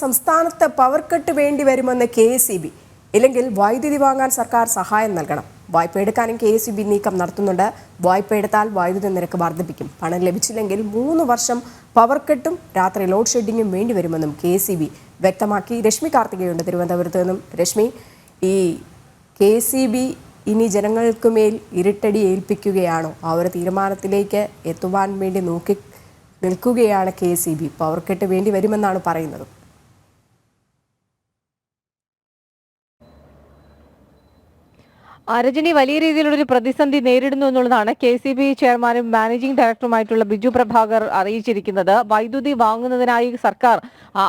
സംസ്ഥാനത്ത് power cut വേണ്ടി വരുമെന്ന് കെഎസ്ഇബി. ഇല്ലെങ്കിൽ വൈദ്യുതി വാങ്ങാൻ സർക്കാർ സഹായം നൽകണം. വായ്പ എടുക്കാനും കെഎസ്ഇബി നീക്കം നടത്തുന്നുണ്ട്. വായ്പ എടുത്താൽ വൈദ്യുതി നിരക്ക് വർദ്ധിപ്പിക്കും. പണം ലഭിച്ചില്ലെങ്കിൽ 3 വർഷം പവർ കട്ടും രാത്രി ലോഡ് ഷെഡിങ്ങും വേണ്ടി വരുമെന്നും കെഎസ്ഇബി വ്യക്തമാക്കി. രശ്മി കാർത്തികയുണ്ട് തിരുവനന്തപുരത്ത് നിന്നും. രശ്മി, ഈ കെഎസ്ഇബി ഇനി ജനങ്ങൾക്ക് മേൽ ഇരുട്ടടി ഏൽപ്പിക്കുകയാണോ? ആ ഒരു തീരുമാനത്തിലേക്ക് എത്തുവാൻ വേണ്ടി നോക്കി നിൽക്കുകയാണ് കെഎസ്ഇബി. പവർ കട്ട് വേണ്ടി വരുമെന്നാണ് പറയുന്നത്. രജനി, വലിയ രീതിയിലുള്ളൊരു പ്രതിസന്ധി നേരിടുന്നു എന്നുള്ളതാണ് കെഎസ്ഇബി ചെയർമാനും മാനേജിംഗ് ഡയറക്ടറുമായിട്ടുള്ള ബിജു പ്രഭാകർ അറിയിച്ചിരിക്കുന്നത്. വൈദ്യുതി വാങ്ങുന്നതിനായി സർക്കാർ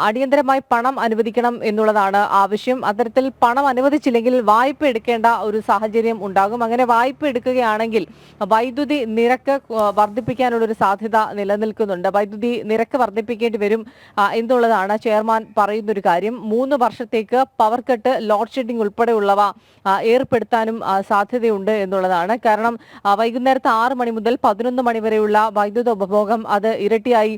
അടിയന്തരമായി പണം അനുവദിക്കണം എന്നുള്ളതാണ് ആവശ്യം. അത്തരത്തിൽ പണം അനുവദിച്ചില്ലെങ്കിൽ വായ്പ എടുക്കേണ്ട ഒരു സാഹചര്യം ഉണ്ടാകും. അങ്ങനെ വായ്പ എടുക്കുകയാണെങ്കിൽ വൈദ്യുതി നിരക്ക് വർദ്ധിപ്പിക്കാനുള്ളൊരു സാധ്യത നിലനിൽക്കുന്നുണ്ട്. വൈദ്യുതി നിരക്ക് വർദ്ധിപ്പിക്കേണ്ടി വരും എന്നുള്ളതാണ് ചെയർമാൻ പറയുന്നൊരു കാര്യം. 3 വർഷത്തേക്ക് പവർ കട്ട്, ലോഡ് ഷെഡിംഗ് ഉൾപ്പെടെയുള്ളവ ഏർപ്പെടുത്താനും സാധ്യതയുണ്ട് എന്നുള്ളതാണ്. കാരണം വൈകുന്നേരത്ത് 6 മണി മുതൽ 11 മണി വരെയുള്ള വൈദ്യുത ഉപഭോഗം അത് ഇരട്ടിയായി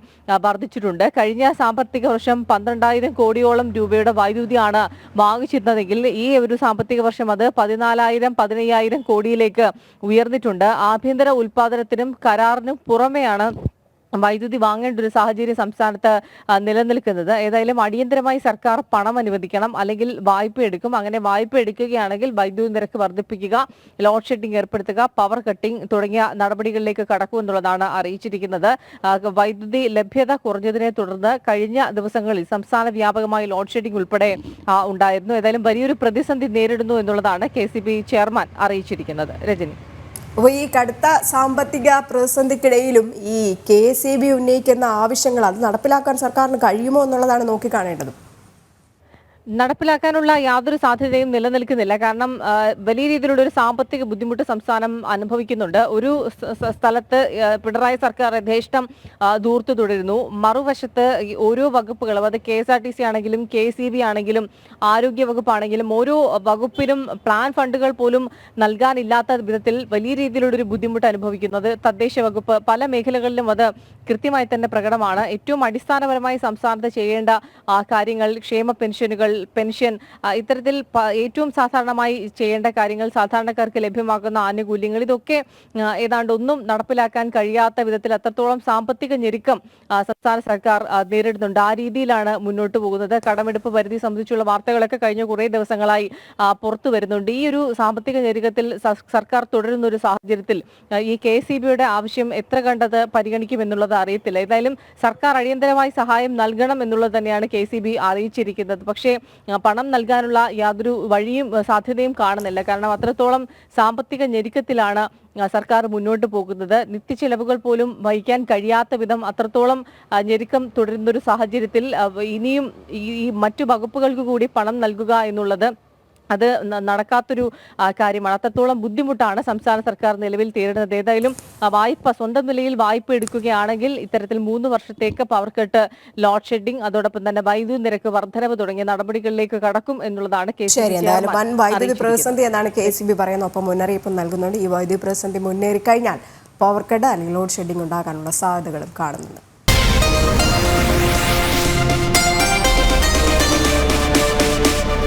വർദ്ധിച്ചിട്ടുണ്ട്. കഴിഞ്ഞ സാമ്പത്തിക വർഷം 12,000 കോടിയോളം രൂപയുടെ വൈദ്യുതിയാണ് വാങ്ങിച്ചിരുന്നതെങ്കിൽ ഈ ഒരു സാമ്പത്തിക വർഷം അത് 14,000-15,000 കോടിയിലേക്ക് ഉയർന്നിട്ടുണ്ട്. ആഭ്യന്തര ഉൽപാദനത്തിനും കരാറിനും പുറമെയാണ് വൈദ്യുതി വാങ്ങേണ്ട ഒരു സാഹചര്യം സംസ്ഥാനത്ത് നിലനിൽക്കുന്നത്. ഏതായാലും അടിയന്തരമായി സർക്കാർ പണം അനുവദിക്കണം, അല്ലെങ്കിൽ വായ്പ എടുക്കും. അങ്ങനെ വായ്പ എടുക്കുകയാണെങ്കിൽ വൈദ്യുതി നിരക്ക് വർദ്ധിപ്പിക്കുക, ലോഡ് ഷെഡിംഗ് ഏർപ്പെടുത്തുക, പവർ കട്ടിംഗ് തുടങ്ങിയ നടപടികളിലേക്ക് കടക്കുമെന്നുള്ളതാണ് അറിയിച്ചിരിക്കുന്നത്. വൈദ്യുതി ലഭ്യത കുറഞ്ഞതിനെ തുടർന്ന് കഴിഞ്ഞ ദിവസങ്ങളിൽ സംസ്ഥാന വ്യാപകമായി ലോഡ് ഷെഡിംഗ് ഉൾപ്പെടെ ഉണ്ടായിരുന്നു. ഏതായാലും വലിയൊരു പ്രതിസന്ധി നേരിടുന്നു എന്നുള്ളതാണ് കെഎസ്ഇബി ചെയർമാൻ അറിയിച്ചിരിക്കുന്നത്. രജനി, അപ്പോൾ ഈ കടുത്ത സാമ്പത്തിക പ്രതിസന്ധിക്കിടയിലും ഈ കെഎസ്ഇബി ഉന്നയിക്കുന്ന ആവശ്യങ്ങൾ അത് നടപ്പിലാക്കാൻ സർക്കാരിന് കഴിയുമോ എന്നുള്ളതാണ് നോക്കിക്കാണേണ്ടത്. നടപ്പിലാക്കാനുള്ള യാതൊരു സാധ്യതയും നിലനിൽക്കുന്നില്ല. കാരണം വലിയ രീതിയിലുള്ള ഒരു സാമ്പത്തിക ബുദ്ധിമുട്ട് സംസ്ഥാനം അനുഭവിക്കുന്നുണ്ട്. ഒരു സ്ഥലത്ത് പിണറായി സർക്കാർ യഥേഷ്ടം ദൂർത്തു തുടരുന്നു. മറുവശത്ത് ഓരോ വകുപ്പുകളും, അത് KSRTC ആണെങ്കിലും KCB ആണെങ്കിലും ആരോഗ്യ വകുപ്പാണെങ്കിലും ഓരോ വകുപ്പിനും പ്ലാൻ ഫണ്ടുകൾ പോലും നൽകാനില്ലാത്ത വിധത്തിൽ വലിയ രീതിയിലുള്ളൊരു ബുദ്ധിമുട്ട് അനുഭവിക്കുന്നത് തദ്ദേശ വകുപ്പ്. പല മേഖലകളിലും അത് കൃത്യമായി തന്നെ പ്രകടമാണ്. ഏറ്റവും അടിസ്ഥാനപരമായി സംസ്ഥാനത്ത് ചെയ്യേണ്ട കാര്യങ്ങൾ, ക്ഷേമ പെൻഷനുകൾ, പെൻഷൻ, ഇത്തരത്തിൽ ഏറ്റവും സാധാരണമായി ചെയ്യേണ്ട കാര്യങ്ങൾ, സാധാരണക്കാർക്ക് ലഭ്യമാക്കുന്ന ആനുകൂല്യങ്ങൾ, ഇതൊക്കെ ഏതാണ്ട് ഒന്നും നടപ്പിലാക്കാൻ കഴിയാത്ത വിധത്തിൽ അത്രത്തോളം സാമ്പത്തിക ഞെരുക്കം സംസ്ഥാന സർക്കാർ നേരിടുന്നുണ്ട്. ആ രീതിയിലാണ് മുന്നോട്ട് പോകുന്നത്. കടമെടുപ്പ് പരിധി സംബന്ധിച്ചുള്ള വാർത്തകളൊക്കെ കഴിഞ്ഞ കുറേ ദിവസങ്ങളായി പുറത്തു വരുന്നുണ്ട്. ഈ ഒരു സാമ്പത്തിക ഞെരുക്കത്തിൽ സർക്കാർ തുടരുന്ന ഒരു സാഹചര്യത്തിൽ ഈ KSEBയുടെ ആവശ്യം എത്ര കണ്ടത് പരിഗണിക്കുമെന്നുള്ളത് അറിയത്തില്ല. ഏതായാലും സർക്കാർ അടിയന്തരമായി സഹായം നൽകണം എന്നുള്ളത് തന്നെയാണ് KSEB അറിയിച്ചിരിക്കുന്നത്. പക്ഷേ പണം നൽകാനുള്ള യാതൊരു വഴിയും സാധ്യതയും കാണുന്നില്ല. കാരണം അത്രത്തോളം സാമ്പത്തിക ഞെരുക്കത്തിലാണ് സർക്കാർ മുന്നോട്ട് പോകുന്നത്. നിത്യചെലവുകൾ പോലും വഹിക്കാൻ കഴിയാത്ത വിധം അത്രത്തോളം ഞെരുക്കം തുടരുന്നൊരു സാഹചര്യത്തിൽ ഇനിയും ഈ മറ്റു വകുപ്പുകൾക്ക് കൂടി പണം നൽകുക എന്നുള്ളത് അത് നടക്കാത്തൊരു കാര്യമാണ്. അത്രത്തോളം ബുദ്ധിമുട്ടാണ് സംസ്ഥാന സർക്കാർ നിലവിൽ നേരിടുന്നത്. ഏതായാലും വായ്പ, സ്വന്തം നിലയിൽ വായ്പ എടുക്കുകയാണെങ്കിൽ ഇത്തരത്തിൽ 3 വർഷത്തേക്ക് പവർ കട്ട്, ലോഡ് ഷെഡിംഗ്, അതോടൊപ്പം തന്നെ വൈദ്യുതി നിരക്ക് വർധനവ് തുടങ്ങിയ നടപടികളിലേക്ക് കടക്കും എന്നുള്ളതാണ് വൻ വൈദ്യുതി പ്രതിസന്ധി എന്നാണ് KSEB പറയുന്നത്. ഒപ്പം മുന്നറിയിപ്പ് നൽകുന്നുണ്ട്. ഈ വൈദ്യുതി പ്രതിസന്ധി മുന്നേറി കഴിഞ്ഞാൽ പവർ കട്ട് അല്ലെങ്കിൽ ലോഡ് ഷെഡിംഗ് ഉണ്ടാകാനുള്ള സാധ്യതകളും കാണുന്നുണ്ട്.